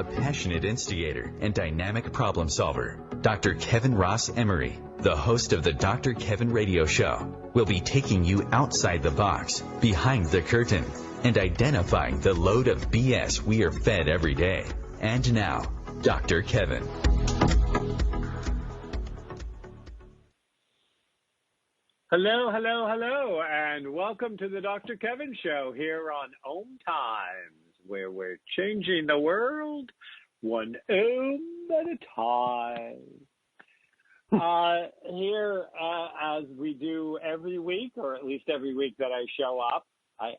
a passionate instigator and dynamic problem solver. Dr. Kevin Ross Emery, the host of the Dr. Kevin Radio Show, will be taking you outside the box, behind the curtain, and identifying the load of BS we are fed every day. And now, Dr. Kevin. Hello, hello, hello, and welcome to the Dr. Kevin Show here on OMTimes, where we're changing the world one ohm at a time. Here, as we do every week, or at least every week that I show up, I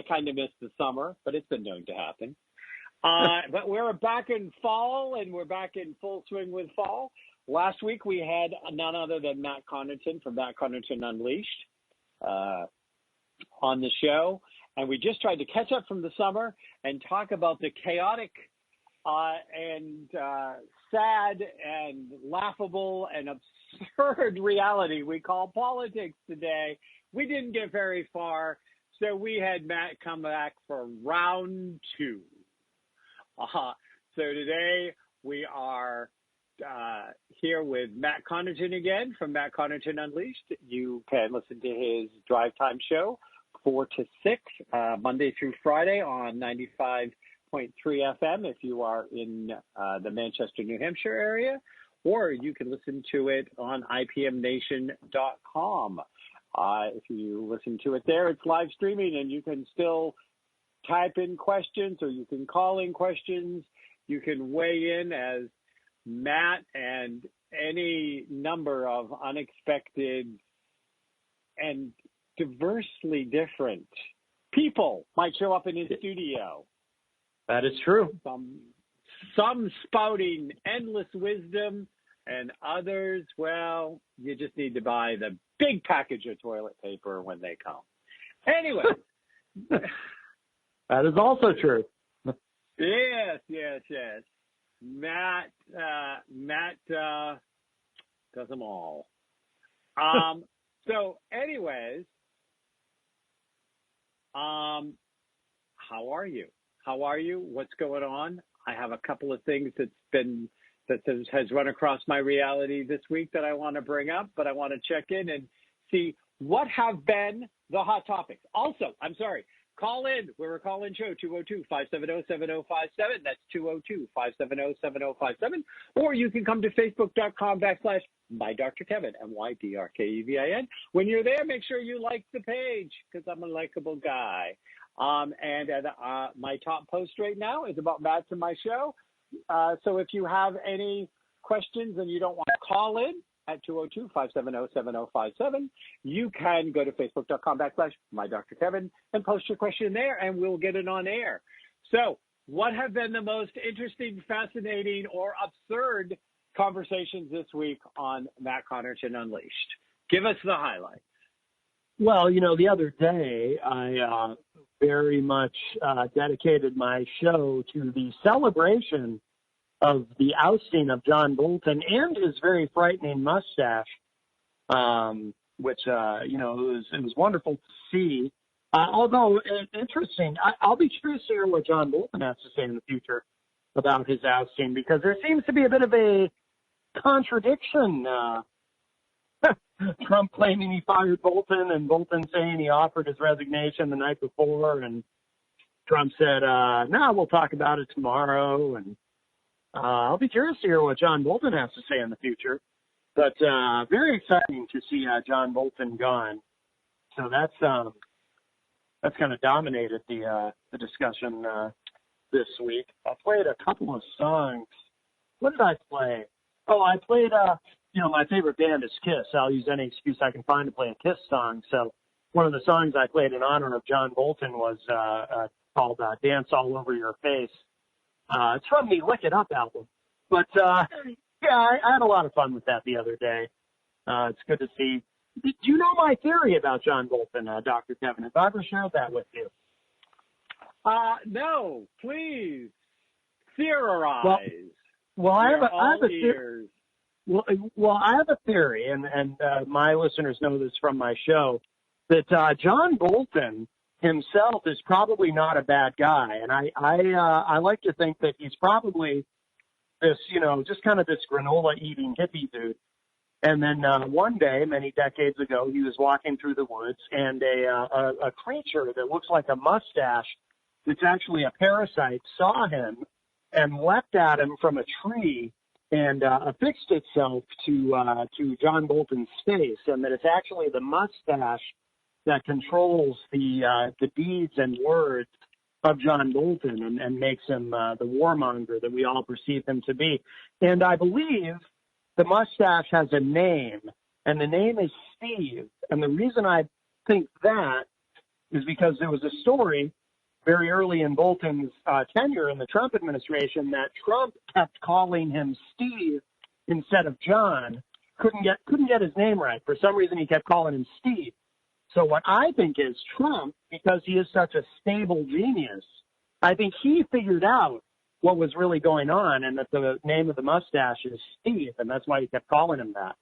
kind of missed the summer, but it's been known to happen. But we're back in fall, and we're back in full swing with fall. Last week, we had none other than Matt Connarton from Matt Connarton Unleashed on the show. And we just tried to catch up from the summer and talk about the chaotic and sad and laughable and absurd reality we call politics today. We didn't get very far, so we had Matt come back for round two. So today we are here with Matt Connarton again from Matt Connarton Unleashed. You can listen to his drive time show 4 to 6 Monday through Friday on 95.3 FM if you are in the Manchester, New Hampshire area, or you can listen to it on IPMNation.com. If you listen to it there, it's live streaming, and you can still type in questions, or you can call in questions. You can weigh in as Matt and any number of unexpected and diversely different people might show up in his studio. That is true. Some spouting endless wisdom, and others, well, you just need to buy the big package of toilet paper when they come. Anyway. That is also true. Yes. Matt does them all. So anyways, how are you? What's going on? I have a couple of things that has run across my reality this week that I want to bring up, but I want to check in and see what have been the hot topics. Also, I'm sorry. Call in. We're a call-in show, 202-570-7057. That's 202-570-7057. Or you can come to facebook.com/MyDrKevin, MYDRKEVIN. When you're there, make sure you like the page, because I'm a likable guy. And my top post right now is about Matt's and my show. So if you have any questions and you don't want to call in, at 202-570-7057. You can go to facebook.com/MyDrKevin and post your question there, and we'll get it on air. So what have been the most interesting, fascinating, or absurd conversations this week on Matt Connarton Unleashed? Give us the highlight. Well, the other day, I very much dedicated my show to the celebration of the ousting of John Bolton and his very frightening mustache, which, it was wonderful to see. Although, interesting, I'll be curious to hear what John Bolton has to say in the future about his ousting, because there seems to be a bit of a contradiction. Trump claiming he fired Bolton, and Bolton saying he offered his resignation the night before, and Trump said, no, we'll talk about it tomorrow, and I'll be curious to hear what John Bolton has to say in the future. But very exciting to see John Bolton gone. So that's kind of dominated the discussion this week. I played a couple of songs. What did I play? Oh, I played, my favorite band is Kiss. I'll use any excuse I can find to play a Kiss song. So one of the songs I played in honor of John Bolton was called Dance All Over Your Face. It's from the Lick It Up album. But, I had a lot of fun with that the other day. It's good to see. Do you know my theory about John Bolton, Dr. Kevin? Have I ever shared that with you? No, please. Theorize. Well, I have a theory. Well, I have a theory, and my listeners know this from my show, that John Bolton himself is probably not a bad guy. And I like to think that he's probably this, just kind of this granola eating hippie dude. And then one day, many decades ago, he was walking through the woods, and a creature that looks like a mustache, that's actually a parasite, saw him and leapt at him from a tree and affixed itself to John Bolton's face, and that it's actually the mustache that controls the deeds and words of John Bolton and makes him the warmonger that we all perceive him to be. And I believe the mustache has a name, and the name is Steve. And the reason I think that is because there was a story very early in Bolton's tenure in the Trump administration that Trump kept calling him Steve instead of John. Couldn't get his name right. For some reason, he kept calling him Steve. So what I think is Trump, because he is such a stable genius, I think he figured out what was really going on, and that the name of the mustache is Steve, and that's why he kept calling him that.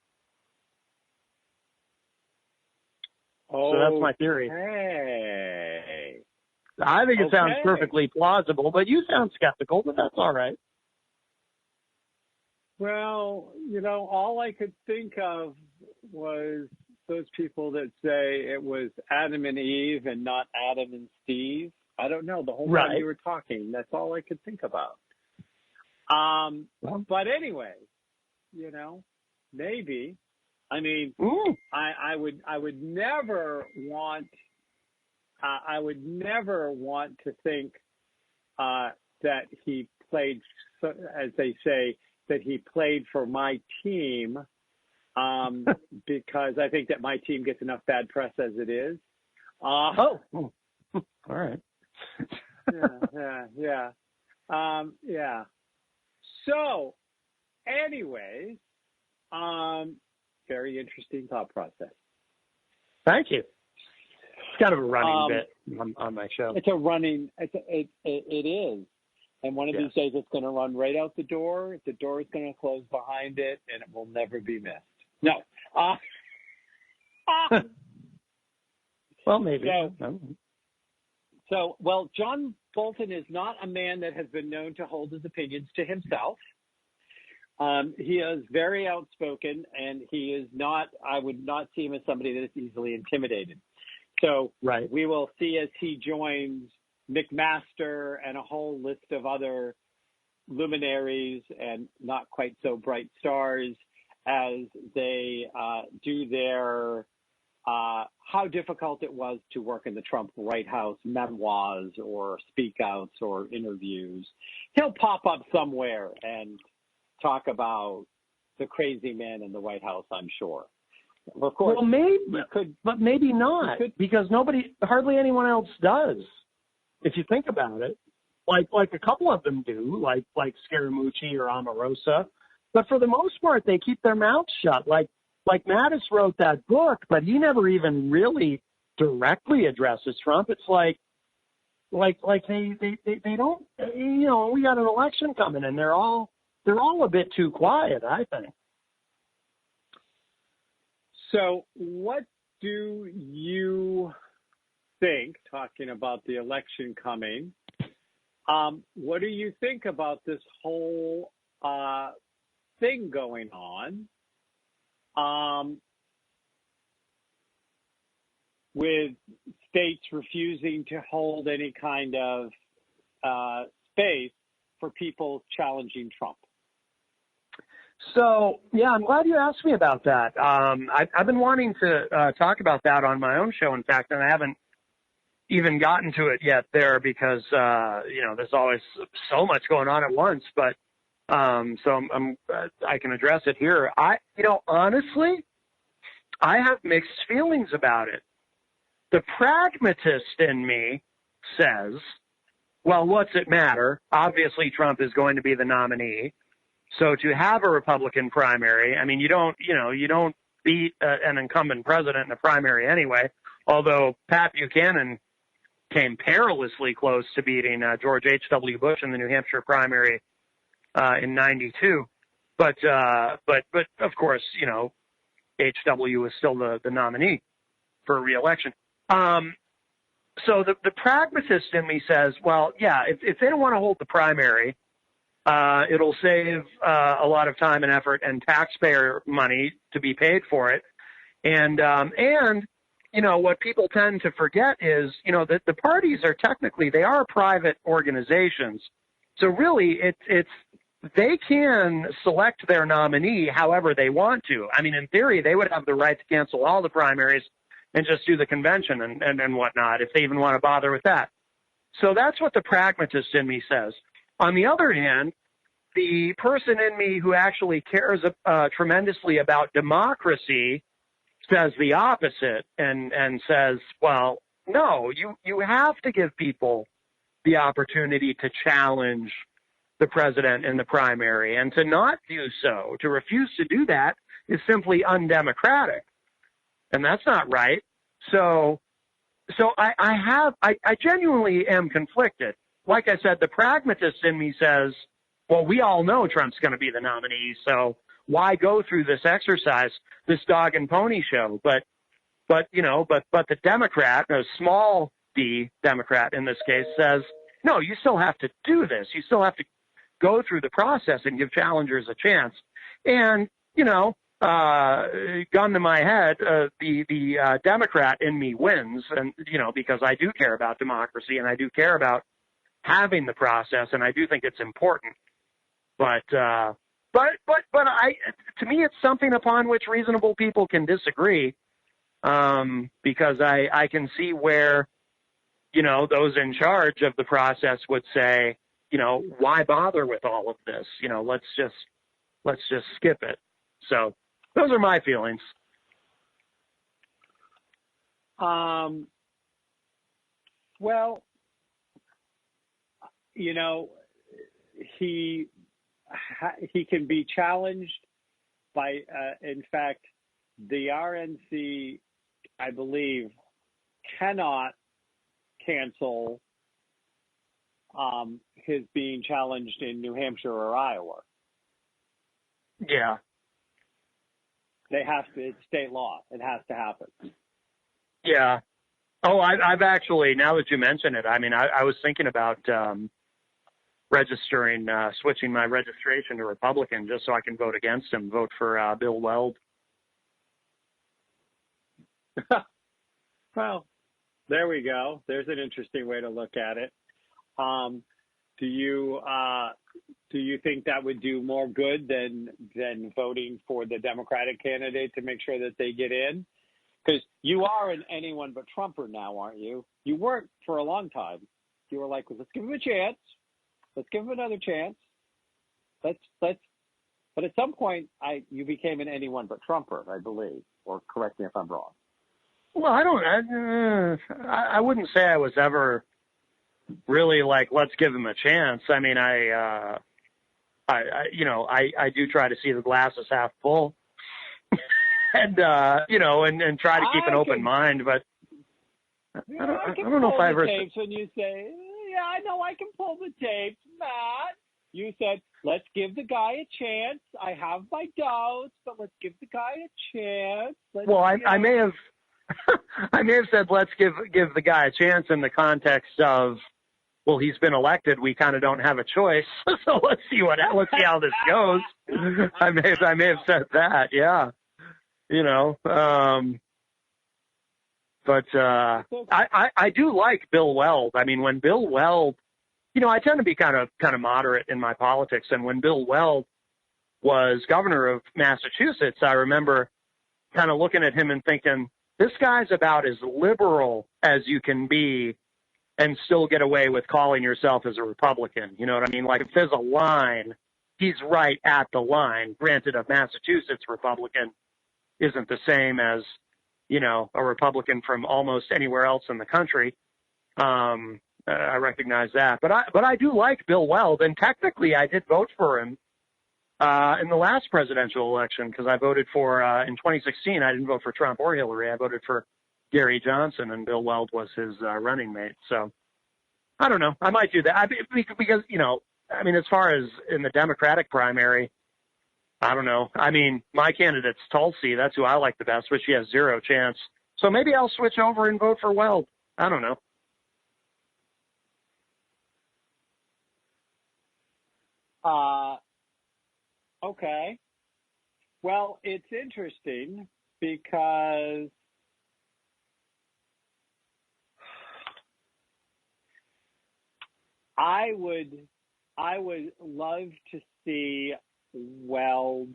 Oh, so that's my theory. Hey. I think it sounds perfectly plausible, but you sound skeptical, but that's all right. Well, all I could think of was those people that say it was Adam and Eve and not Adam and Steve. I don't know. The whole time you were talking, that's all I could think about. But anyway, maybe. I mean, I would never want. I would never want to think that he played, as they say, that he played for my team, because I think that my team gets enough bad press as it is. All right. Yeah. So, anyways, very interesting thought process. Thank you. It's kind of a running bit on my show. It's a running. It is, and one of these days it's going to run right out the door. The door is going to close behind it, and it will never be missed. No. Well, maybe. So, John Bolton is not a man that has been known to hold his opinions to himself. He is very outspoken, and he is not. I would not see him as somebody that is easily intimidated. So we will see as he joins McMaster and a whole list of other luminaries and not quite so bright stars as they do their how difficult it was to work in the Trump White House memoirs or speak outs or interviews. He'll pop up somewhere and talk about the crazy man in the White House, I'm sure. Of course, well, but maybe not, because hardly anyone else does. If you think about it, like a couple of them do, like Scaramucci or Omarosa, but for the most part, they keep their mouths shut. Like Mattis wrote that book, but he never even really directly addresses Trump. It's like they don't, we got an election coming, and they're all a bit too quiet, I think. So what do you think, talking about the election coming, what do you think about this whole thing going on with states refusing to hold any kind of space for people challenging Trump? So, I'm glad you asked me about that. I've been wanting to talk about that on my own show, in fact, and I haven't even gotten to it yet there because, there's always so much going on at once. But so I can address it here. Honestly, I have mixed feelings about it. The pragmatist in me says, well, what's it matter? Obviously, Trump is going to be the nominee. So to have a Republican primary, I mean, you don't beat an incumbent president in a primary anyway, although Pat Buchanan came perilously close to beating George H.W. Bush in the New Hampshire primary in 92. But of course, H.W. was still the nominee for re-election. So the pragmatist in me says, well, yeah, if they don't want to hold the primary, it'll save a lot of time and effort and taxpayer money to be paid for it. And you know, what people tend to forget is, you know, that the parties are technically, they are private organizations. So really, it's they can select their nominee however they want to. I mean, in theory, they would have the right to cancel all the primaries and just do the convention and whatnot, if they even want to bother with that. So that's what the pragmatist in me says. On the other hand, the person in me who actually cares tremendously about democracy says the opposite and says, well, no, you have to give people the opportunity to challenge the president in the primary, and to not do so, to refuse to do that, is simply undemocratic, and that's not right. So I genuinely am conflicted. Like I said, the pragmatist in me says, well, we all know Trump's going to be the nominee, so why go through this exercise, this dog and pony show? But the Democrat, a small d Democrat in this case, says, no, you still have to do this. You still have to go through the process and give challengers a chance. And, you know, gun to my head, the Democrat in me wins, and, you know, because I do care about democracy and I do care about having the process, and I do think it's important. But to me, it's something upon which reasonable people can disagree, because I can see where, you know, those in charge of the process would say, you know, why bother with all of this? You know, let's just skip it. So those are my feelings. Well, you know, he can be challenged by, in fact, the RNC, I believe, cannot cancel his being challenged in New Hampshire or Iowa. Yeah. They have to, it's state law. It has to happen. Yeah. Oh, I've actually, now that you mention it, I mean, I was thinking about registering, switching my registration to Republican just so I can vote against him, vote for Bill Weld. Well, there we go. There's an interesting way to look at it. Do you think that would do more good than voting for the Democratic candidate to make sure that they get in? Because you are an anyone but Trumper now, aren't you? You weren't for a long time. You were like, well, let's give him a chance. Let's give him another chance. Let's. But at some point, you became an anyone but Trumper, I believe. Or correct me if I'm wrong. Well, I wouldn't say I was ever really like, let's give him a chance. I mean, I do try to see the glass as half full, and and try to keep an open mind. But I don't know if I ever. Tapes when you say, yeah, I know I can pull the tapes, Matt. You said, let's give the guy a chance. I have my doubts, but let's give the guy a chance. I may have. I may have said, let's give the guy a chance in the context of, well, he's been elected. We kind of don't have a choice. So let's see how this goes. I may have said that. Yeah. You know, but I do like Bill Weld. I mean, when Bill Weld, you know, I tend to be kind of moderate in my politics. And when Bill Weld was governor of Massachusetts, I remember kind of looking at him and thinking, this guy's about as liberal as you can be and still get away with calling yourself as a Republican. You know what I mean? Like, if there's a line, he's right at the line. Granted, a Massachusetts Republican isn't the same as, you know, a Republican from almost anywhere else in the country. I recognize that. But I do like Bill Weld, and technically I did vote for him in the last presidential election, because I voted for, in 2016, I didn't vote for Trump or Hillary. I voted for Gary Johnson, and Bill Weld was his running mate. So I don't know. I might do that because, you know, I mean, as far as in the Democratic primary, I don't know. I mean, my candidate's Tulsi. That's who I like the best, but she has zero chance. So maybe I'll switch over and vote for Weld. I don't know. Okay. Well, it's interesting because I would love to see Weld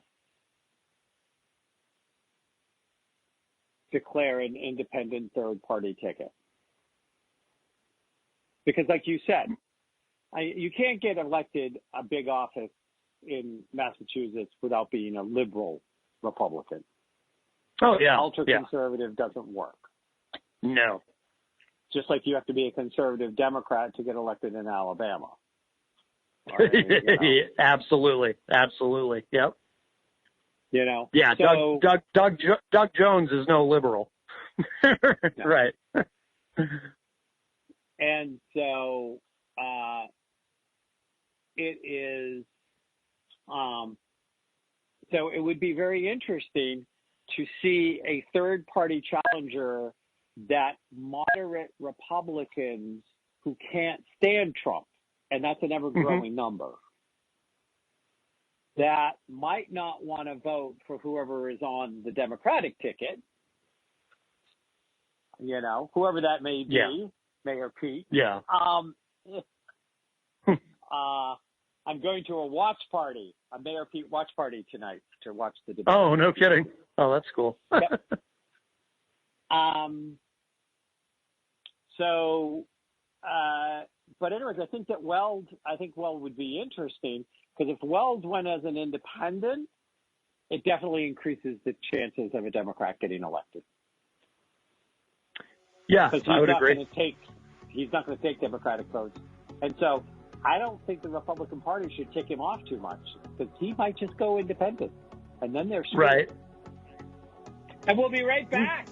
declare an independent third-party ticket. Because like you said, you can't get elected a big office in Massachusetts without being a liberal Republican. Oh, yeah. Ultra-conservative doesn't work. No. Just like you have to be a conservative Democrat to get elected in Alabama. Absolutely. Yep. Yeah. So, Doug Jones is no liberal. No. Right. And so it is. So it would be very interesting to see a third-party challenger that moderate Republicans who can't stand Trump, and that's an ever-growing number, that might not want to vote for whoever is on the Democratic ticket, whoever that may be, Mayor Pete. Yeah. I'm going to a Mayor Pete watch party tonight to watch the debate. Oh, no kidding. Oh, that's cool. Yep. But anyways, I think Weld would be interesting because if Weld went as an independent, it definitely increases the chances of a Democrat getting elected. Yeah, I would agree. He's not going to take Democratic votes. And so I don't think the Republican Party should tick him off too much because he might just go independent. And then they're screwed. Right. And we'll be right back.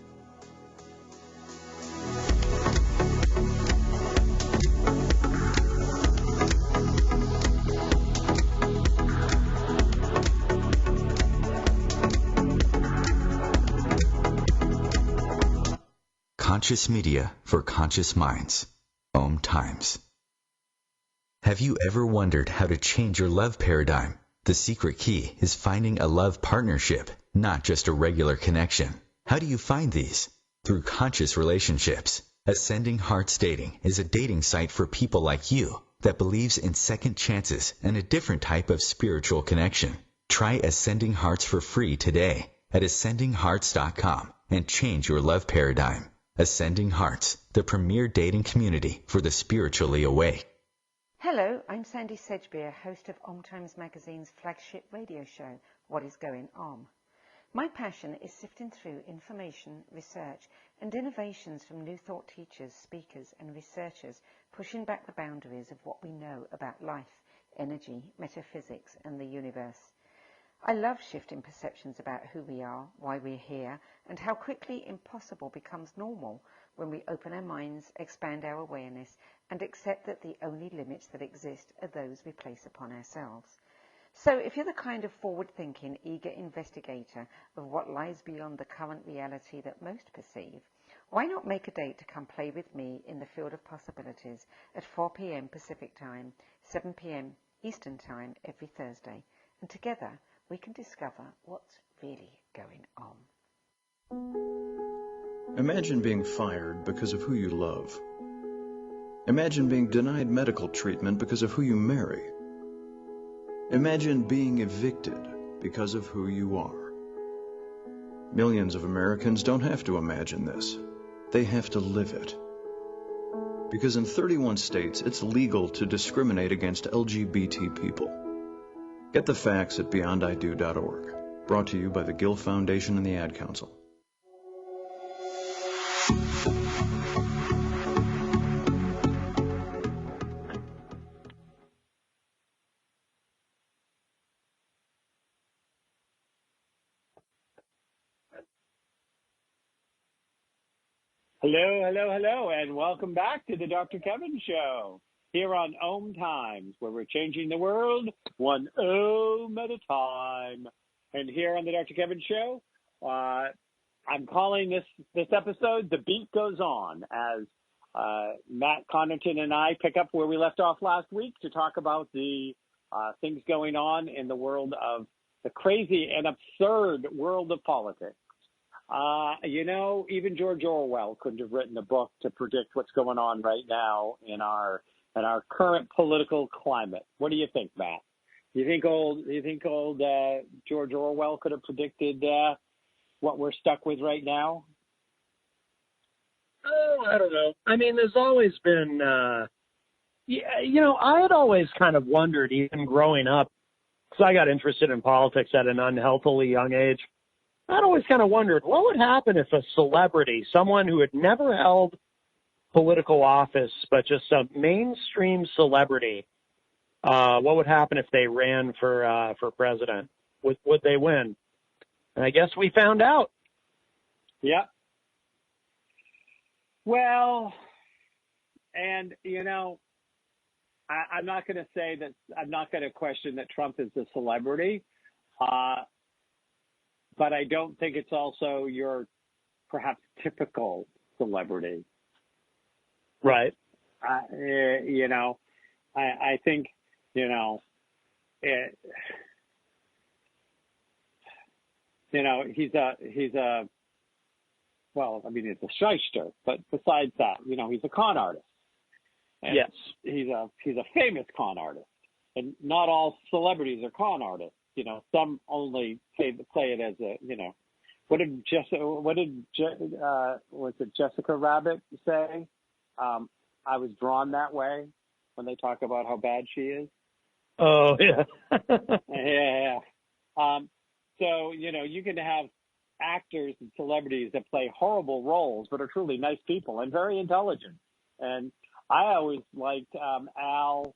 Conscious media for conscious minds. OMTimes. Have you ever wondered how to change your love paradigm? The secret key is finding a love partnership, not just a regular connection. How do you find these? Through conscious relationships. Ascending Hearts Dating is a dating site for people like you that believes in second chances and a different type of spiritual connection. Try Ascending Hearts for free today at ascendinghearts.com and change your love paradigm. Ascending Hearts, the premier dating community for the spiritually awake. Hello, I'm Sandy Sedgbeer, host of OMTimes magazine's flagship radio show, What is Going On? My passion is sifting through information, research, and innovations from new thought teachers, speakers, and researchers pushing back the boundaries of what we know about life, energy, metaphysics, and the universe. I love shifting perceptions about who we are, why we're here, and how quickly impossible becomes normal when we open our minds, expand our awareness, and accept that the only limits that exist are those we place upon ourselves. So if you're the kind of forward-thinking, eager investigator of what lies beyond the current reality that most perceive, why not make a date to come play with me in the field of possibilities at 4 p.m. Pacific Time, 7 p.m. Eastern Time every Thursday, and together we can discover what's really going on. Imagine being fired because of who you love. Imagine being denied medical treatment because of who you marry. Imagine being evicted because of who you are. Millions of Americans don't have to imagine this. They have to live it. Because in 31 states, it's legal to discriminate against LGBT people. Get the facts at beyondido.org. Brought to you by the Gill Foundation and the Ad Council. Hello, and welcome back to the Dr. Kevin Show here on OMTimes, where we're changing the world one Om at a time. And here on the Dr. Kevin Show, I'm calling this episode "The Beat Goes On," as Matt Connarton and I pick up where we left off last week to talk about the things going on in the world of the crazy and absurd world of politics. Even George Orwell couldn't have written a book to predict what's going on right now in our current political climate. What do you think, Matt? You think old George Orwell could have predicted what we're stuck with right now? Oh, I don't know. I mean, there's always been, I had always kind of wondered, even growing up, because I got interested in politics at an unhealthily young age. I'd always kind of wondered what would happen if a celebrity, someone who had never held political office, but just a mainstream celebrity, what would happen if they ran for president? Would they win? And I guess we found out. Yeah. Well, and, I'm not going to say that, I'm not going to question that Trump is a celebrity, but I don't think it's also your perhaps typical celebrity. Right. I think, he's a shyster, but besides that, he's a con artist. And yes. He's a famous con artist, and not all celebrities are con artists. Some only play it as a, what did Jessica Rabbit say? I was drawn that way, when they talk about how bad she is. Oh, yeah. Yeah. So, you can have actors and celebrities that play horrible roles, but are truly nice people and very intelligent. And I always liked Al,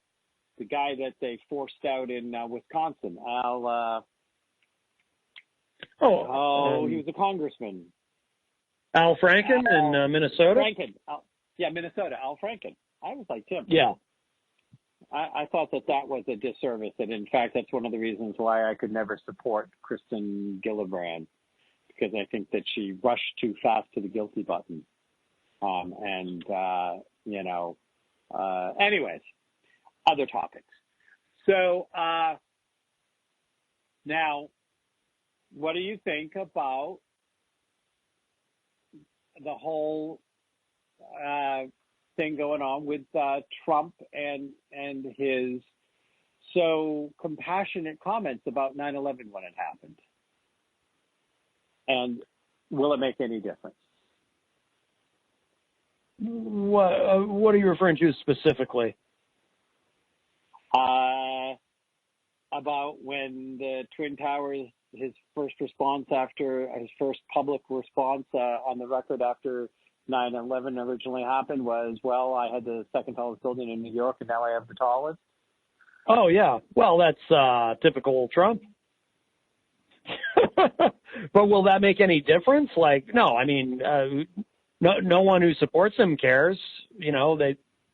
the guy that they forced out in Wisconsin. Al. He was a congressman. Al Franken in Minnesota. Franken. Minnesota. Al Franken. I always liked him. Yeah. I thought that was a disservice, and in fact, that's one of the reasons why I could never support Kristen Gillibrand, because I think that she rushed too fast to the guilty button. Anyways, other topics. So now, what do you think about the whole thing going on with Trump and his so compassionate comments about 9/11 when it happened? And will it make any difference? What are you referring to specifically? About when the Twin Towers, his first public response on the record after 9/11 originally happened was, well, I had the second tallest building in New York, and now I have the tallest. Oh, yeah. Well, that's typical Trump. But will that make any difference? No. I mean, no one who supports him cares.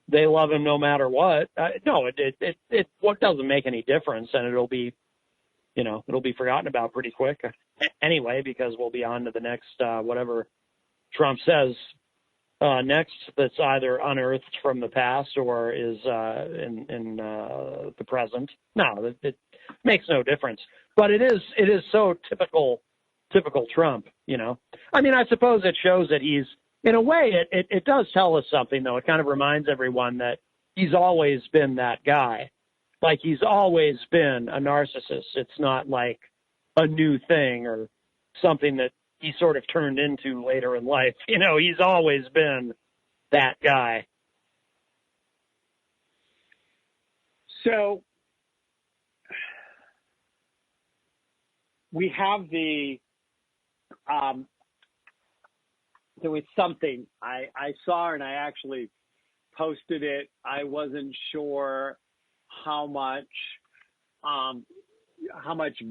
They love him no matter what. No, it what doesn't make any difference, and it'll be forgotten about pretty quick anyway, because we'll be on to the next whatever Trump says next. That's either unearthed from the past or is in the present. No, it makes no difference. But it is so typical Trump. I mean, I suppose it shows that he's, in a way, it does tell us something, though. It kind of reminds everyone that he's always been that guy. Like, he's always been a narcissist. It's not like a new thing or something that he sort of turned into later in life. He's always been that guy. So we have there was something I saw, and I actually posted it. I wasn't sure how much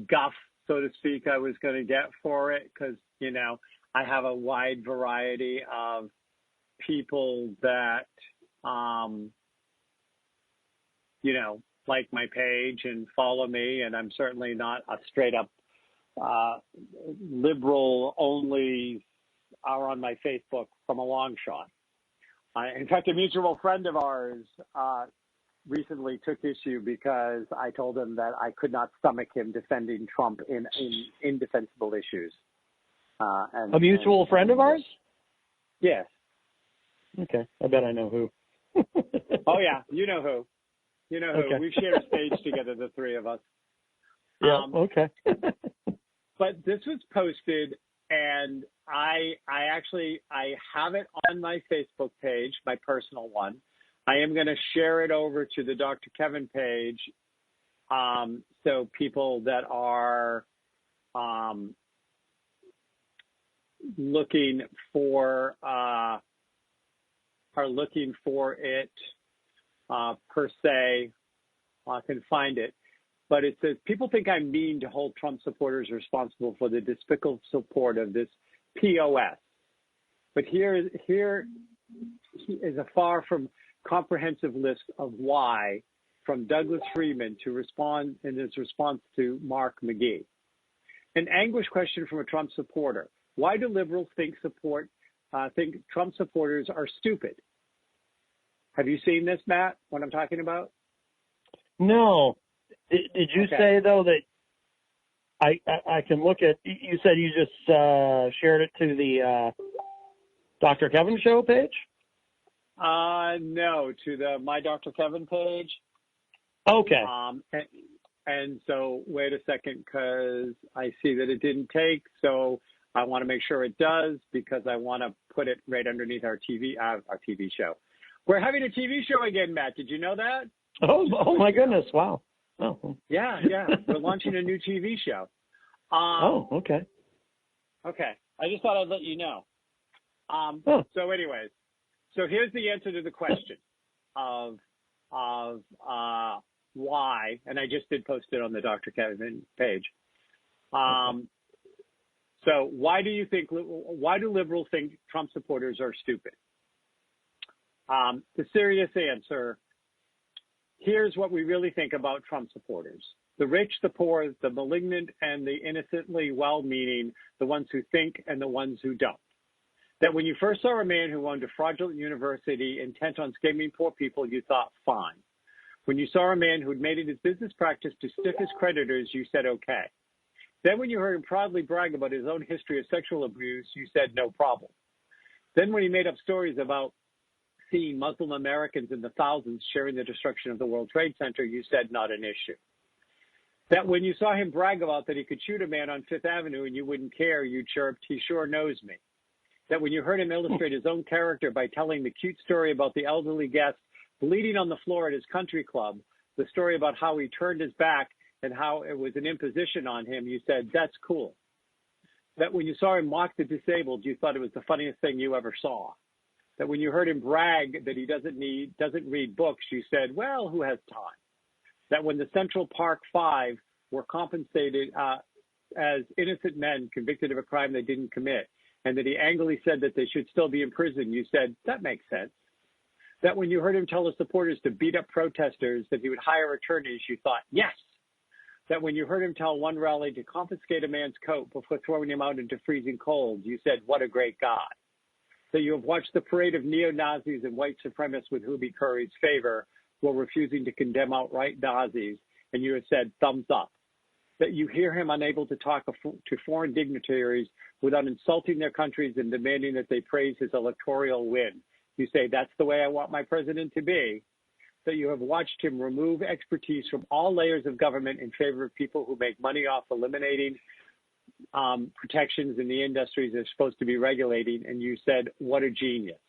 guff, so to speak, I was going to get for it, because I have a wide variety of people that like my page and follow me, and I'm certainly not a straight up liberal only are on my Facebook from a long shot. In fact, a mutual friend of ours recently took issue because I told him that I could not stomach him defending Trump in indefensible issues. A mutual friend of ours? Yes. Okay. I bet I know who. Oh, yeah. You know who. You know who. Okay. We've shared a stage together, the three of us. Yeah, okay. But this was posted, and I have it on my Facebook page, my personal one. I am going to share it over to the Dr. Kevin page, so people that are looking for it per se can find it. But it says, people think I'm mean to hold Trump supporters responsible for the despicable support of this POS. But here is a far from comprehensive list of why from Douglas Freeman to respond in his response to Mark McGee. An anguished question from a Trump supporter. Why do liberals think Trump supporters are stupid? Have you seen this, Matt, what I'm talking about? No. Did you say, though, that I can look at, you said you just shared it to the Dr. Kevin show page? No, to the My Dr. Kevin page. Okay. And so wait a second, because I see that it didn't take, so I want to make sure it does, because I want to put it right underneath our TV show. We're having a TV show again, Matt. Did you know that? Oh my goodness. Wow. Oh. Yeah. We're launching a new TV show. Okay. Okay. I just thought I'd let you know. So anyways, so here's the answer to the question of why, and I just did post it on the Dr. Kevin page. So why do liberals think Trump supporters are stupid? The serious answer, here's what we really think about Trump supporters. The rich, the poor, the malignant, and the innocently well-meaning, the ones who think and the ones who don't. That when you first saw a man who owned a fraudulent university intent on scamming poor people, you thought, fine. When you saw a man who had made it his business practice to stiff his creditors, you said, okay. Then when you heard him proudly brag about his own history of sexual abuse, you said, no problem. Then when he made up stories about seeing Muslim Americans in the thousands sharing the destruction of the World Trade Center, you said, not an issue. That when you saw him brag about that he could shoot a man on Fifth Avenue and you wouldn't care, you chirped, he sure knows me. That when you heard him illustrate his own character by telling the cute story about the elderly guest bleeding on the floor at his country club, the story about how he turned his back and how it was an imposition on him, you said, that's cool. That when you saw him mock the disabled, you thought it was the funniest thing you ever saw. That when you heard him brag that he doesn't read books, you said, well, who has time? That when the Central Park Five were compensated as innocent men convicted of a crime they didn't commit, and that he angrily said that they should still be in prison, you said, that makes sense. That when you heard him tell his supporters to beat up protesters, that he would hire attorneys, you thought, yes. That when you heard him tell one rally to confiscate a man's coat before throwing him out into freezing cold, you said, what a great guy. That you have watched the parade of neo-Nazis and white supremacists with whom he curries favor while refusing to condemn outright Nazis, and you have said, thumbs up. That you hear him unable to talk to foreign dignitaries without insulting their countries and demanding that they praise his electoral win. You say, that's the way I want my president to be. That you have watched him remove expertise from all layers of government in favor of people who make money off eliminating protections in the industries they're supposed to be regulating, and you said, what a genius.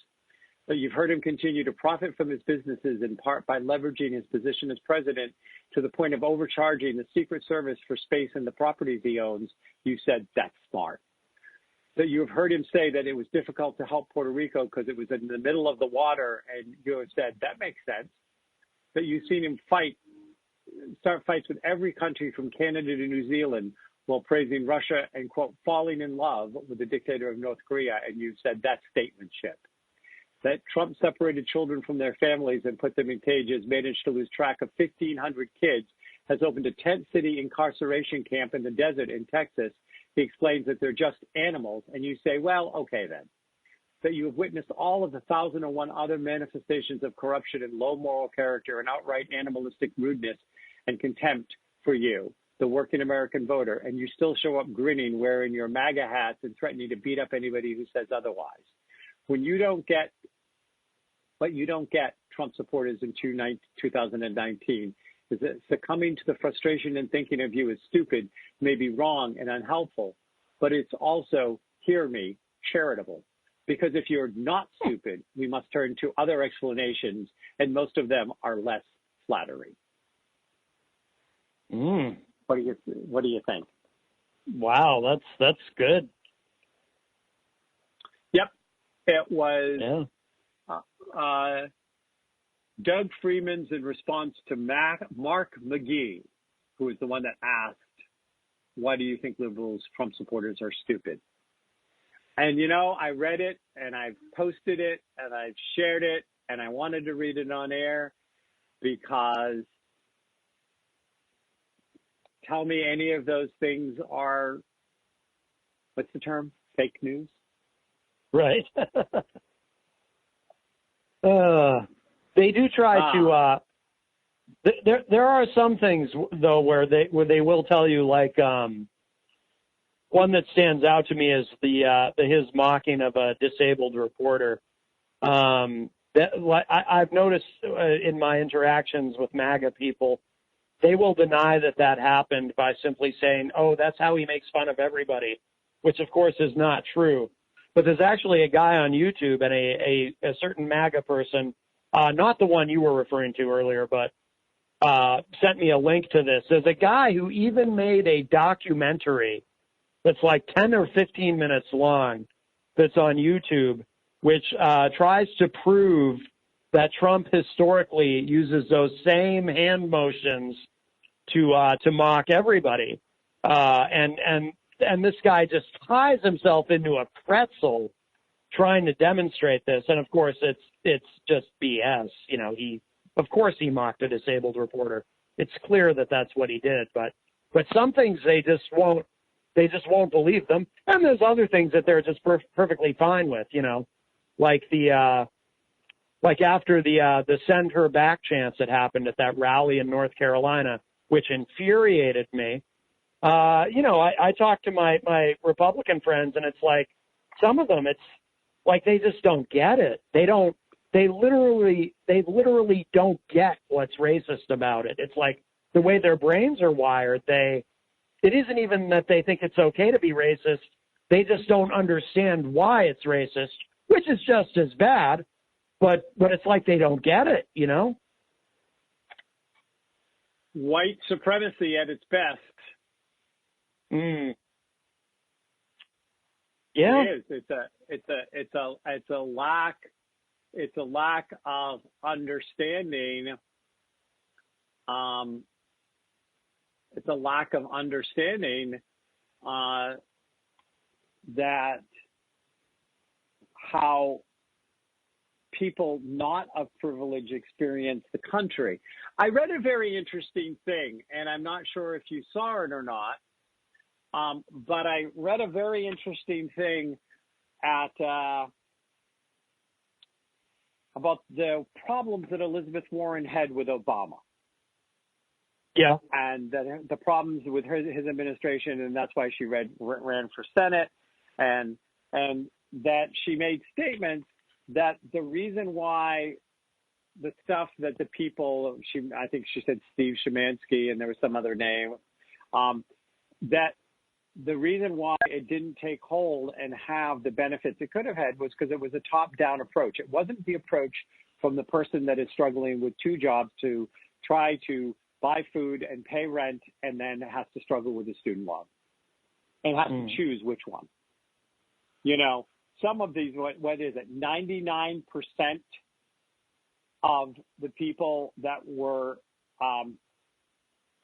That you've heard him continue to profit from his businesses in part by leveraging his position as president to the point of overcharging the Secret Service for space in the properties he owns. You said, that's smart. That you have heard him say that it was difficult to help Puerto Rico because it was in the middle of the water, and you have said, that makes sense. That you've seen him start fights with every country from Canada to New Zealand while praising Russia and, quote, falling in love with the dictator of North Korea, and you said that's statesmanship. That Trump separated children from their families and put them in cages, managed to lose track of 1,500 kids, has opened a tent-city incarceration camp in the desert in Texas. He explains that they're just animals, and you say, well, okay then. that you have witnessed all of the 1,001 other manifestations of corruption and low moral character and outright animalistic rudeness and contempt for you, the working American voter, and you still show up grinning, wearing your MAGA hats and threatening to beat up anybody who says otherwise. When you don't get what you don't get, Trump supporters in 2019, is that succumbing to the frustration and thinking of you as stupid may be wrong and unhelpful, but it's also, hear me, charitable. Because if you're not stupid, we must turn to other explanations, and most of them are less flattering. What do you think? Wow, that's good. Yep, it was Doug Freeman's in response to Mark McGee, who was the one that asked, "Why do you think liberals, Trump supporters, are stupid?" And, you know, I read it and I've posted it and I've shared it and I wanted to read it on air because tell me any of those things are, what's the term? Fake news? Right. They do try to, there are some things though where they will tell you, like, one that stands out to me is his mocking of a disabled reporter. I've noticed in my interactions with MAGA people, they will deny that happened by simply saying, "Oh, that's how he makes fun of everybody," which of course is not true. But there's actually a guy on YouTube and a certain MAGA person, not the one you were referring to earlier, but sent me a link to this. There's a guy who even made a documentary that's like 10 or 15 minutes long that's on YouTube, which tries to prove that Trump historically uses those same hand motions to mock everybody. And this guy just ties himself into a pretzel trying to demonstrate this. And of course, it's just BS. You know, of course he mocked a disabled reporter. It's clear that that's what he did. But some things they just won't believe them. And there's other things that they're just perfectly fine with, you know, like after the send her back chants that happened at that rally in North Carolina, which infuriated me. You know, I talked to my Republican friends, and it's like some of them, it's like they just don't get it. They literally don't get what's racist about it. It's like the way their brains are wired, it isn't even that they think it's okay to be racist. They just don't understand why it's racist, which is just as bad, but it's like they don't get it, you know? White supremacy at its best. Yeah. It is. It's a lack of understanding. It's a lack of understanding that how people not of privilege experience the country. I read a very interesting thing, and I'm not sure if you saw it or not, but I read a very interesting thing about the problems that Elizabeth Warren had with Obama. Yeah. And the problems with his administration, and that's why she ran for Senate, and that she made statements that the reason why the stuff that the people, I think she said Steve Szymanski, and there was some other name, that the reason why it didn't take hold and have the benefits it could have had was because it was a top-down approach. It wasn't the approach from the person that is struggling with two jobs to try to buy food and pay rent and then has to struggle with a student loan and has to choose which one. You know, some of these, what is it, 99% of the people that were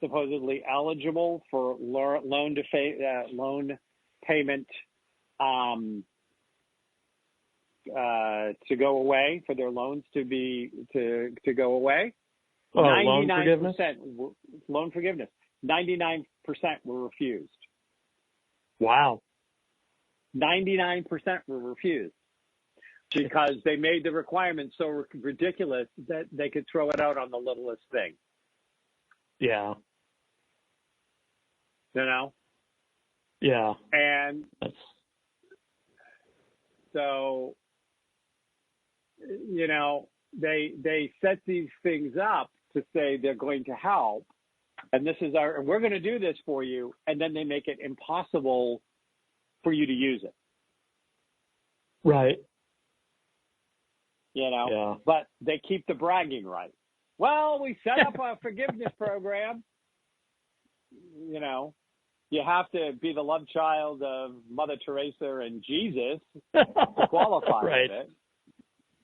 supposedly eligible for loan payment to go away, for their loans to go away. 99% loan forgiveness. 99% were refused. Wow. 99% were refused. because they made the requirements so ridiculous that they could throw it out on the littlest thing. Yeah. You know? Yeah. And so, you know, they set these things up to say they're going to help, and we're going to do this for you, and then they make it impossible for you to use it. Right. You know, yeah. But they keep the bragging right. Well, we set up a forgiveness program. You know, you have to be the love child of Mother Teresa and Jesus to qualify right. with it.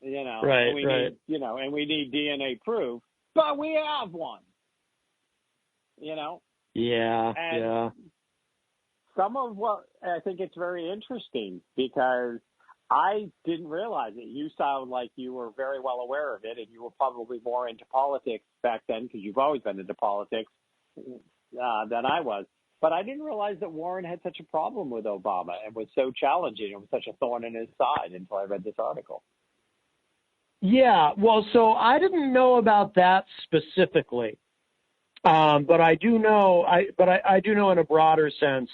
You know, right, and we right. need, and we need DNA proof, but we have one. You know. Yeah. And yeah. some of what I think it's very interesting because I didn't realize it. You sound like you were very well aware of it, and you were probably more into politics back then because you've always been into politics than I was. But I didn't realize that Warren had such a problem with Obama and was so challenging and was such a thorn in his side until I read this article. Yeah, well, so I didn't know about that specifically, but I do know. I do know in a broader sense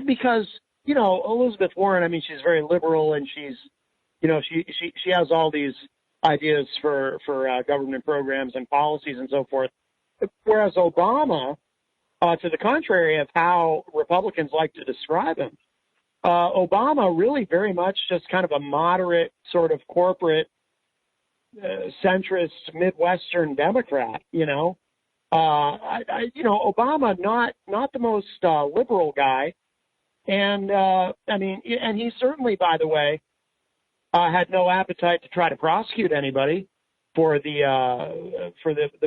because Elizabeth Warren. I mean, she's very liberal, and she's she has all these ideas for government programs and policies and so forth. Whereas Obama, to the contrary of how Republicans like to describe him, Obama really very much just kind of a moderate sort of corporate. Centrist Midwestern Democrat, Obama not the most liberal guy, and and he certainly, by the way, had no appetite to try to prosecute anybody for the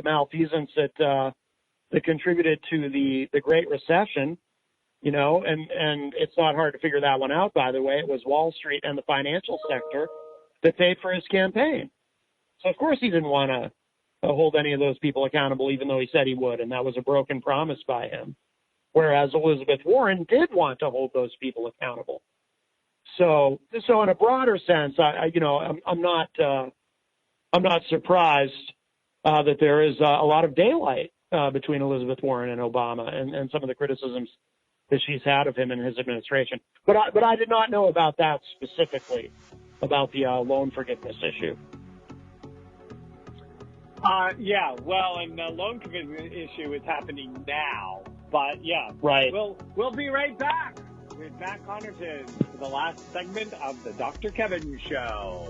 malfeasance that contributed to the Great Recession, and it's not hard to figure that one out. By the way, it was Wall Street and the financial sector that paid for his campaign. So, of course, he didn't want to hold any of those people accountable, even though he said he would, and that was a broken promise by him. Whereas Elizabeth Warren did want to hold those people accountable. So in a broader sense, I'm not surprised that there is a lot of daylight between Elizabeth Warren and Obama, and some of the criticisms that she's had of him and his administration. But I did not know about that specifically, about the loan forgiveness issue. Yeah, well, and the loan commitment issue is happening now, but yeah, right. We'll be right back with Matt Connarton for the last segment of the Dr. Kevin Show.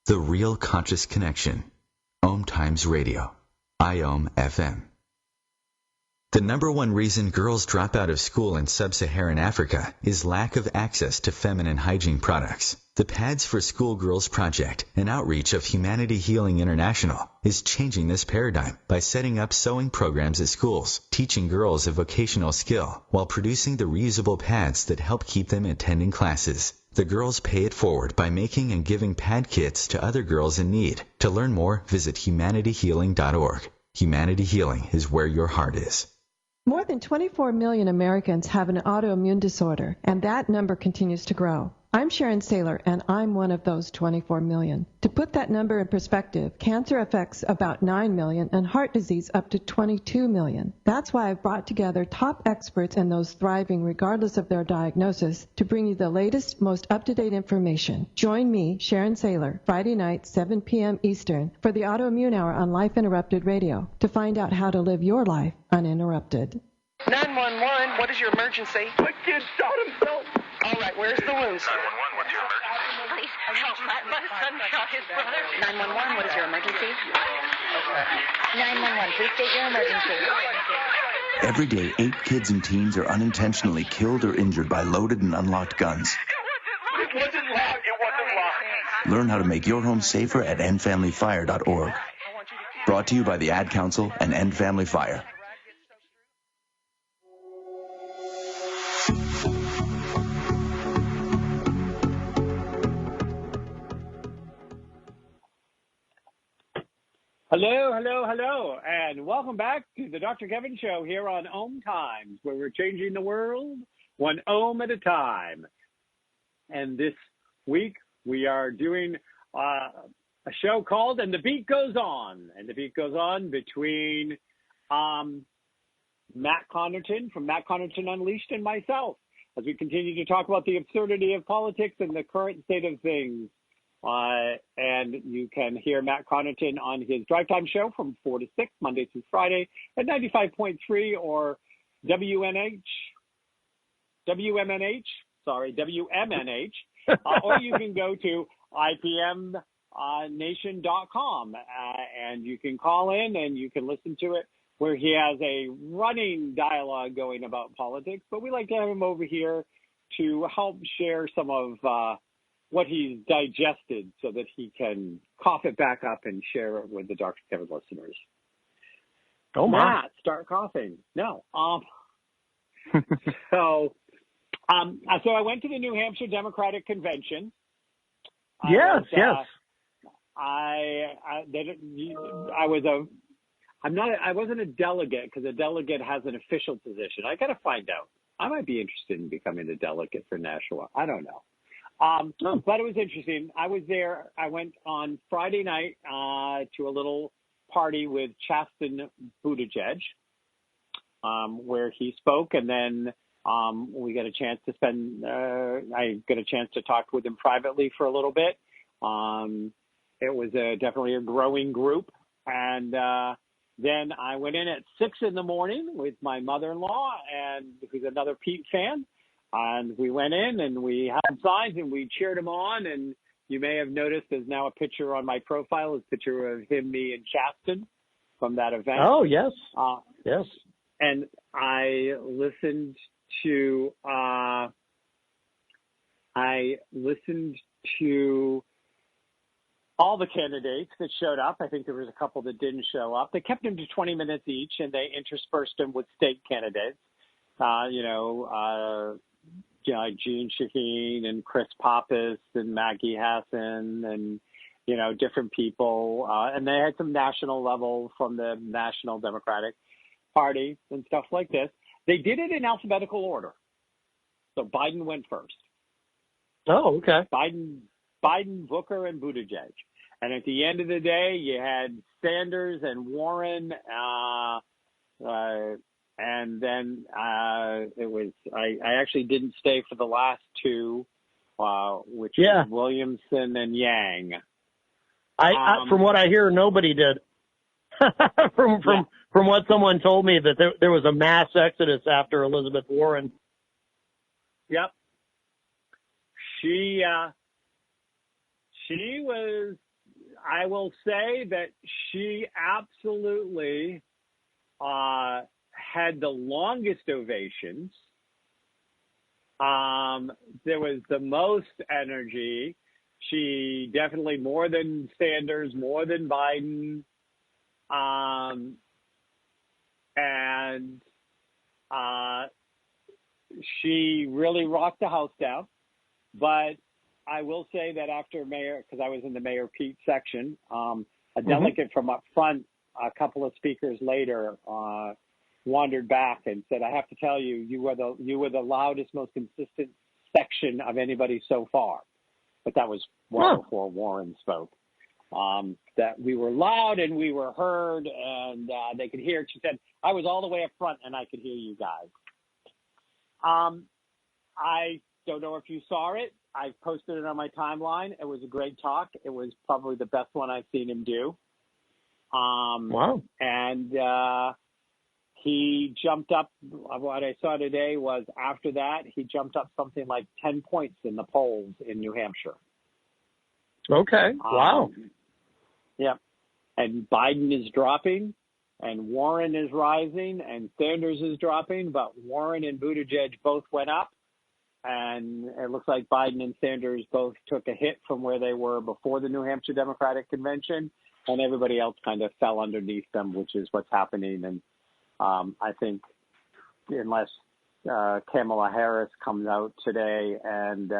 The Real Conscious Connection. OMTimes Radio. IOM.f. The number one reason girls drop out of school in sub-Saharan Africa is lack of access to feminine hygiene products. The Pads for Schoolgirls Project, an outreach of Humanity Healing International, is changing this paradigm by setting up sewing programs at schools, teaching girls a vocational skill, while producing the reusable pads that help keep them attending classes. The girls pay it forward by making and giving pad kits to other girls in need. To learn more, visit humanityhealing.org. Humanity Healing is where your heart is. More than 24 million Americans have an autoimmune disorder, and that number continues to grow. I'm Sharon Saylor, and I'm one of those 24 million. To put that number in perspective, cancer affects about 9 million and heart disease up to 22 million. That's why I've brought together top experts and those thriving regardless of their diagnosis to bring you the latest, most up-to-date information. Join me, Sharon Saylor, Friday night, 7 p.m. Eastern, for the Autoimmune Hour on Life Interrupted Radio to find out how to live your life uninterrupted. 911, what is your emergency? My kid shot himself. All right, where's the wounds? 911, what's your emergency? Please help, my son shot his brother. 911, what is your emergency? 911, please state your emergency. Every day, 8 kids and teens are unintentionally killed or injured by loaded and unlocked guns. It wasn't locked. Learn how to make your home safer at endfamilyfire.org. Brought to you by the Ad Council and End Family Fire. Hello, hello, hello, and welcome back to the Dr. Kevin Show here on OMTimes, where we're changing the world one ohm at a time. And this week we are doing a show called "And the Beat Goes On," and the beat goes on between Matt Connarton from Matt Connarton Unleashed and myself, as we continue to talk about the absurdity of politics and the current state of things. And you can hear Matt Connarton on his Drive Time show from 4 to 6, Monday through Friday, at 95.3 or WMNH, or you can go to IPMNation.com, and you can call in and you can listen to it, where he has a running dialogue going about politics. But we like to have him over here to help share some of what he's digested so that he can cough it back up and share it with the Dr. Kevin listeners. Oh, my. Matt, start coughing. No. So I went to the New Hampshire Democratic Convention. Yes. I wasn't a delegate, because a delegate has an official position. I got to find out. I might be interested in becoming a delegate for Nashua. I don't know. But it was interesting. I was there. I went on Friday night to a little party with Chasten Buttigieg, where he spoke, and then we got a chance to I got a chance to talk with him privately for a little bit. It was definitely a growing group, and then I went in at 6 a.m. with my mother-in-law, and who's another Pete fan. And we went in and we had signs and we cheered him on. And you may have noticed there's now a picture on my profile, a picture of him, me, and Chasten from that event. Oh, yes. Yes. And I listened to all the candidates that showed up. I think there was a couple that didn't show up. They kept them to 20 minutes each, and they interspersed them with state candidates. Jean Shaheen and Chris Pappas and Maggie Hassan and, different people. And they had some national level from the National Democratic Party and stuff like this. They did it in alphabetical order. So Biden went first. Oh, okay. Biden, Booker, and Buttigieg. And at the end of the day, you had Sanders and Warren, and then it was I actually didn't stay for the last two, which was Williamson and Yang. From what I hear, nobody did. from what someone told me, that there was a mass exodus after Elizabeth Warren. Yep. She was. I will say that she absolutely had the longest ovations. There was the most energy. She definitely more than Sanders, more than Biden. And she really rocked the house down. But I will say that after Mayor, because I was in the Mayor Pete section, a delegate from up front, a couple of speakers later, wandered back and said, "I have to tell you, you were the loudest, most consistent section of anybody so far." But that was before Warren spoke. That we were loud and we were heard, and they could hear. She said, "I was all the way up front and I could hear you guys." I don't know if you saw it. I posted it on my timeline. It was a great talk. It was probably the best one I've seen him do. Wow. And he jumped up. What I saw today was after that, he jumped up something like 10 points in the polls in New Hampshire. Okay. Wow. Yeah. And Biden is dropping, and Warren is rising, and Sanders is dropping, but Warren and Buttigieg both went up. And it looks like Biden and Sanders both took a hit from where they were before the New Hampshire Democratic Convention, and everybody else kind of fell underneath them, which is what's happening. And I think unless Kamala Harris comes out today and,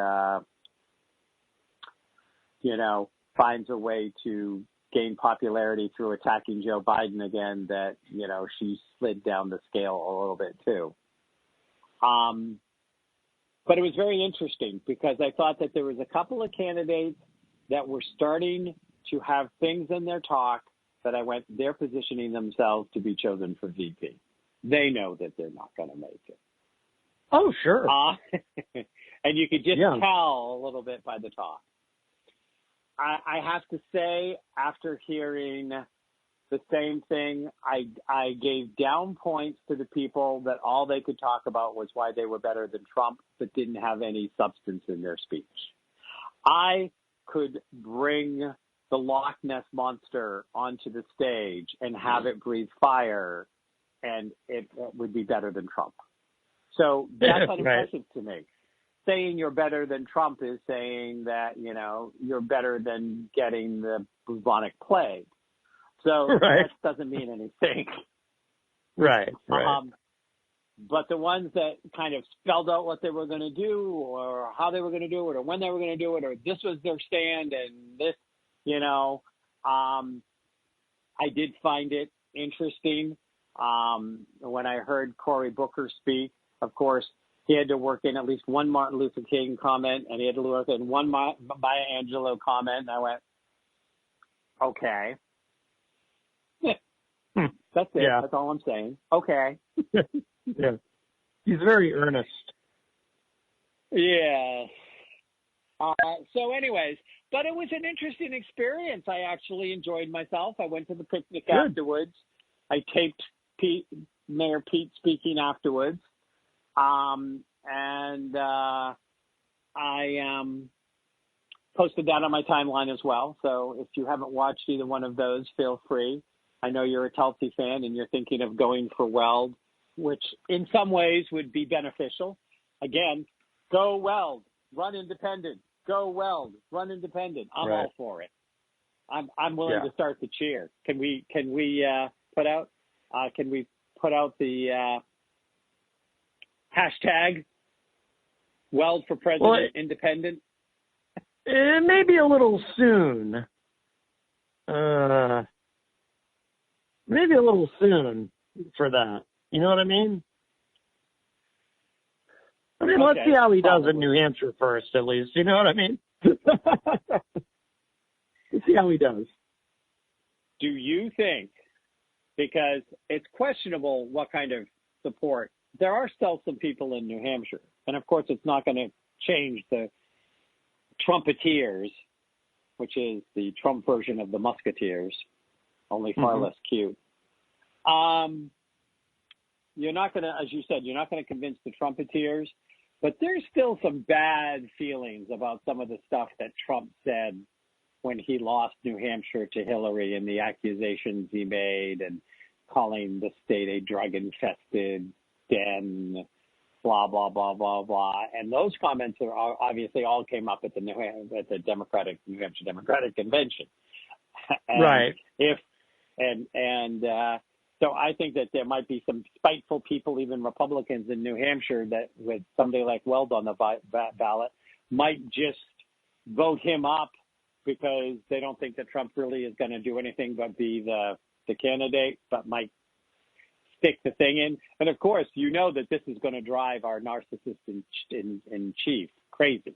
finds a way to gained popularity through attacking Joe Biden again, that, you know, she slid down the scale a little bit too. But it was very interesting because I thought that there was a couple of candidates that were starting to have things in their talk that I went, they're positioning themselves to be chosen for VP. They know that they're not going to make it. Oh, sure. And you could just tell a little bit by the talk. I have to say, after hearing the same thing, I gave down points to the people that all they could talk about was why they were better than Trump, but didn't have any substance in their speech. I could bring the Loch Ness Monster onto the stage and have it breathe fire, and it would be better than Trump. So that's unimpressive to me. Saying you're better than Trump is saying that, you know, you're better than getting the bubonic plague. So that doesn't mean anything. Right. But the ones that kind of spelled out what they were going to do or how they were going to do it or when they were going to do it or this was their stand and this, you know, I did find it interesting. When I heard Cory Booker speak, of course, he had to work in at least one Martin Luther King comment, and he had to work in one Maya Angelou comment, and I went, okay. That's it. Yeah. That's all I'm saying. Okay. Yeah. He's very earnest. Yeah. So anyways, but it was an interesting experience. I actually enjoyed myself. I went to the picnic afterwards. I taped Mayor Pete speaking afterwards. And I posted that on my timeline as well. So if you haven't watched either one of those, feel free. I know you're a Tulsi fan and you're thinking of going for Weld, which in some ways would be beneficial. Again, go Weld, run independent. Go Weld, run independent. I'm all for it. I'm willing to start the cheer. Can we put out the hashtag Weld for President Independent? It may be a little soon. Maybe a little soon for that. You know what I mean? Let's see how he does in New Hampshire first, at least. You know what I mean? Let's see how he does. Do you think, because it's questionable what kind of support, there are still some people in New Hampshire, and of course it's not going to change the Trumpeteers, which is the Trump version of the Musketeers, only far less cute. You're not going to, as you said, you're not going to convince the Trumpeteers, but there's still some bad feelings about some of the stuff that Trump said when he lost New Hampshire to Hillary and the accusations he made and calling the state a drug-infested den, blah, blah, blah, blah, blah. And those comments are obviously all came up at the New Hampshire Democratic Convention. And so I think that there might be some spiteful people, even Republicans in New Hampshire, that with somebody like Weld on the ballot might just vote him up because they don't think that Trump really is going to do anything but be the candidate, but might stick the thing in. And of course, you know that this is going to drive our narcissist in chief crazy.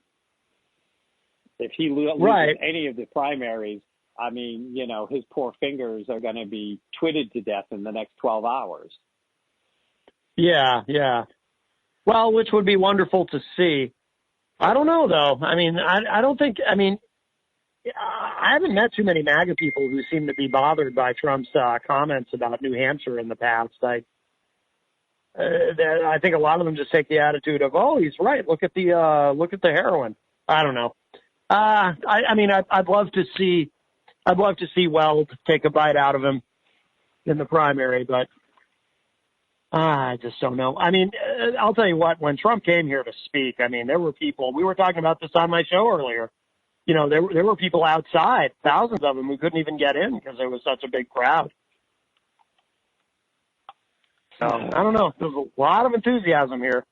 If he loses any of the primaries, I mean, you know, his poor fingers are going to be twitted to death in the next 12 hours. Yeah. Well, which would be wonderful to see. I don't know, though. I mean, I don't think, I mean, I haven't met too many MAGA people who seem to be bothered by Trump's comments about New Hampshire in the past. I think a lot of them just take the attitude of, oh, he's right. Look at the heroin. I don't know. I mean, I'd love to see Weld take a bite out of him in the primary, but I just don't know. I mean, I'll tell you what, when Trump came here to speak, I mean, there were people, we were talking about this on my show earlier, you know, there were people outside, thousands of them, who couldn't even get in because there was such a big crowd. So, I don't know. There's a lot of enthusiasm here.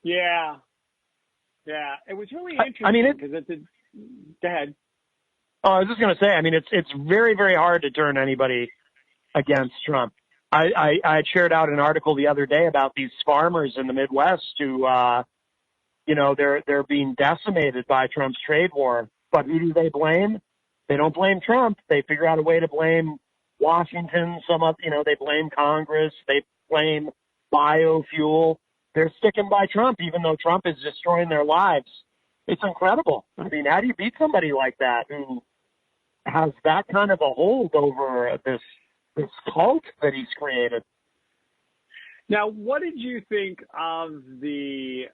Yeah. Yeah, it was really interesting. I mean, because go ahead. Oh, I was just going to say, I mean, it's very, very hard to turn anybody against Trump. I had shared out an article the other day about these farmers in the Midwest who, they're being decimated by Trump's trade war. But who do they blame? They don't blame Trump. They figure out a way to blame Washington. They blame Congress. They blame biofuel. They're sticking by Trump, even though Trump is destroying their lives. It's incredible. I mean, how do you beat somebody like that who has that kind of a hold over this cult that he's created? Now, what did you think of the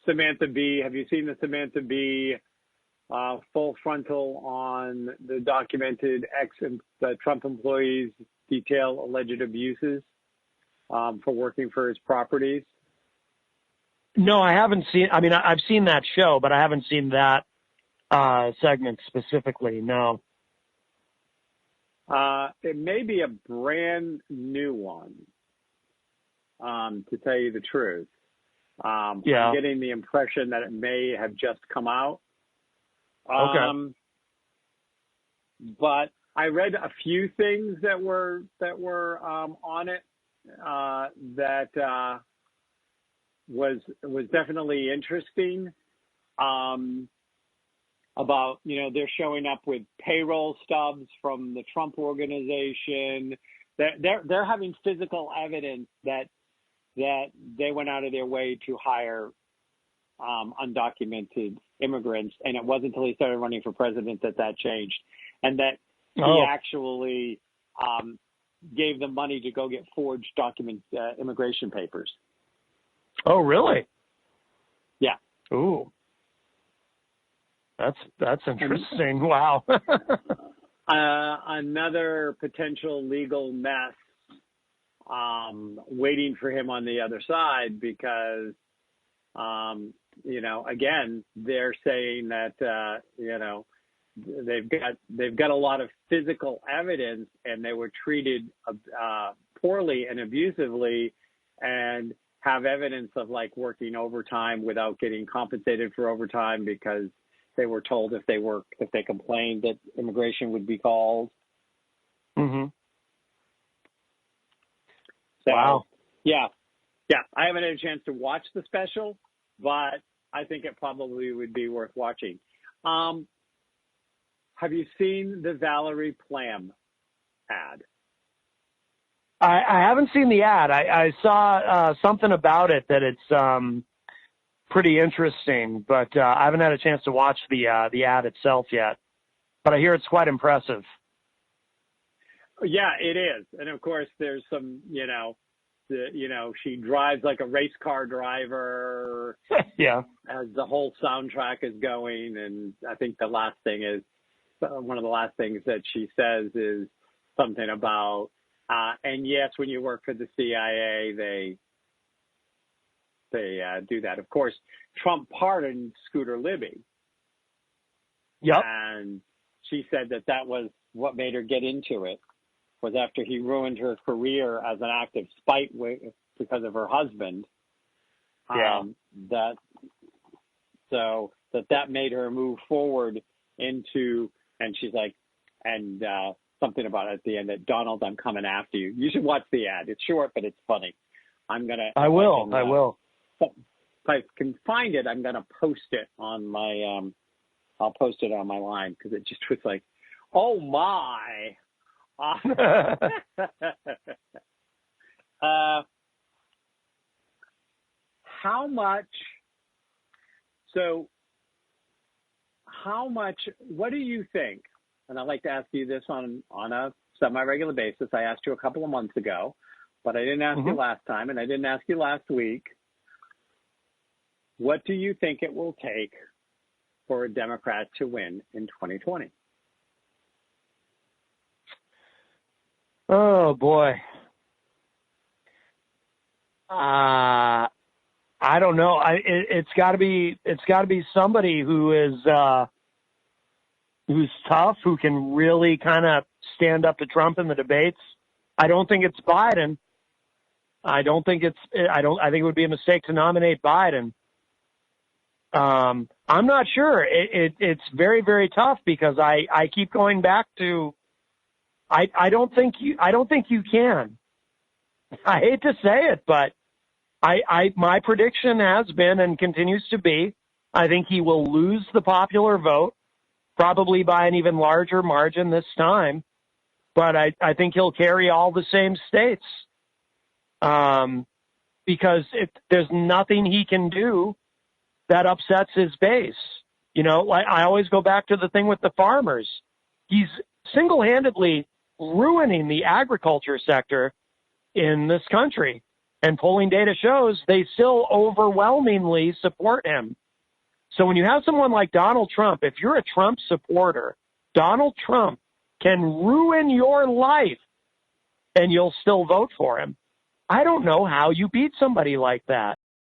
Samantha Bee? Have you seen the Samantha Bee full frontal on the documented Trump employees detail alleged abuses for working for his properties? No, I haven't seen. I mean, I've seen that show, but I haven't seen that segment specifically. No. It may be a brand new one, to tell you the truth. I'm getting the impression that it may have just come out. Okay. But I read a few things that were on it that was definitely interesting. About, they're showing up with payroll stubs from the Trump organization. They're having physical evidence that they went out of their way to hire undocumented immigrants, and it wasn't until he started running for president that changed, and that he actually gave them money to go get forged immigration papers. Oh, really? Yeah. Ooh. That's interesting. Wow. Another potential legal mess waiting for him on the other side because, again, they're saying that, they've got a lot of physical evidence and they were treated poorly and abusively and have evidence of like working overtime without getting compensated for overtime because they were told if they complained that immigration would be called. Mm-hmm. So, wow. Yeah. I haven't had a chance to watch the special, but I think it probably would be worth watching. Have you seen the Valerie Plame ad? I haven't seen the ad. I saw something about it that it's pretty interesting, but I haven't had a chance to watch the ad itself yet. But I hear it's quite impressive. Yeah, it is. And of course, there's some, she drives like a race car driver. Yeah. As the whole soundtrack is going. And I think the last thing is, one of the last things that she says is something about, and yes, when you work for the CIA, they do that. Of course, Trump pardoned Scooter Libby. Yep. And she said that was what made her get into it, was after he ruined her career as an act of spite because of her husband. Yeah. That made her move forward into, and she's like, and something about it at the end that, Donald, I'm coming after you. You should watch the ad. It's short, but it's funny. I will. If I can find it, I'm going to post it on my, I'll post it on my line because it just was like, oh my. What do you think? And I'd like to ask you this on a semi-regular basis. I asked you a couple of months ago, but I didn't ask you last time, and I didn't ask you last week. What do you think it will take for a Democrat to win in 2020? Oh boy. I don't know. It's got to be somebody who's tough, who can really kind of stand up to Trump in the debates. I don't think it's Biden. I think it would be a mistake to nominate Biden. I'm not sure. It's very, very tough because I keep going back to, I don't think you can. I hate to say it, but my prediction has been and continues to be, I think he will lose the popular vote, probably by an even larger margin this time. But I think he'll carry all the same states, because there's nothing he can do that upsets his base. You know, like I always go back to the thing with the farmers. He's single-handedly ruining the agriculture sector in this country. And polling data shows they still overwhelmingly support him. So when you have someone like Donald Trump, if you're a Trump supporter, Donald Trump can ruin your life and you'll still vote for him. I don't know how you beat somebody like that.